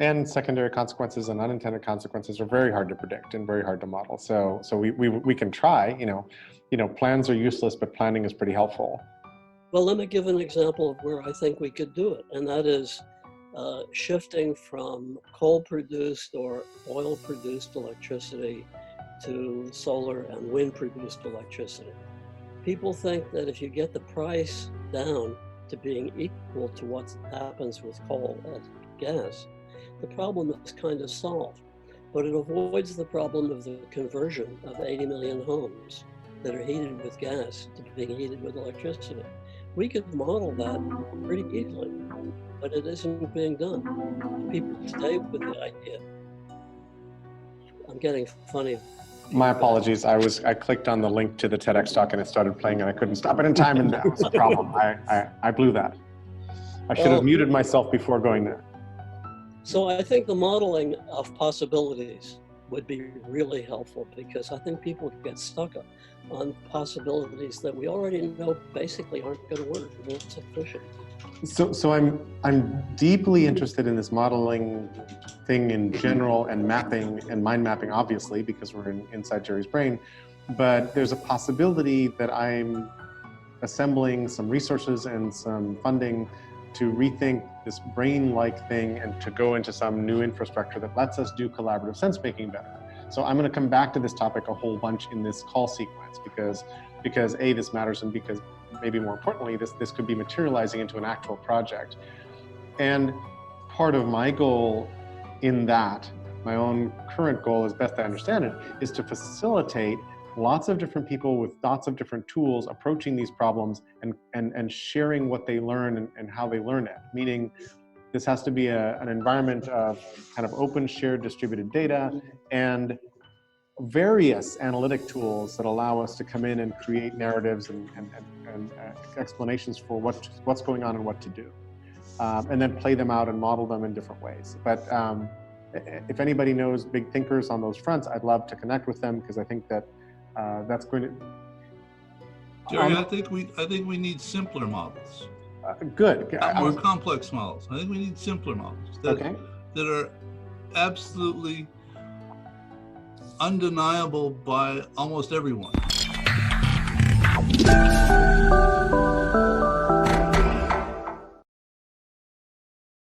And secondary consequences and unintended consequences are very hard to predict and very hard to model. So we can try, plans are useless, but planning is pretty helpful. Well, let me give an example of where I think we could do it, and that is shifting from coal-produced or oil-produced electricity to solar and wind-produced electricity. People think that if you get the price down to being equal to what happens with coal and gas, the problem is kind of solved. But it avoids the problem of the conversion of 80 million homes that are heated with gas to being heated with electricity. We could model that pretty easily, but it isn't being done. People stay with the idea. I'm getting funny. My apologies. I clicked on the link to the TEDx talk and it started playing and I couldn't stop it in time, and that was a problem. I blew that. I should have muted myself before going there. So I think the modeling of possibilities would be really helpful, because I think people get stuck on possibilities that we already know basically aren't going to work, not sufficient. So I'm deeply interested in this modeling thing in general, and mapping and mind mapping, obviously, because we're inside Jerry's brain. But there's a possibility that I'm assembling some resources and some funding to rethink this brain-like thing and to go into some new infrastructure that lets us do collaborative sense-making better. So I'm going to come back to this topic a whole bunch in this call sequence, because A, this matters, and because maybe more importantly, this could be materializing into an actual project. And part of my goal in that, my own current goal, as best I understand it, is to facilitate lots of different people with lots of different tools approaching these problems and sharing what they learn and how they learn it. Meaning, this has to be an environment of kind of open, shared, distributed data and various analytic tools that allow us to come in and create narratives and explanations for what's going on and what to do. And then play them out and model them in different ways. But if anybody knows big thinkers on those fronts, I'd love to connect with them, because I think that that's going to. Jerry, I think we need simpler models. Good. Not more complex models. I think we need simpler models that are absolutely undeniable by almost everyone.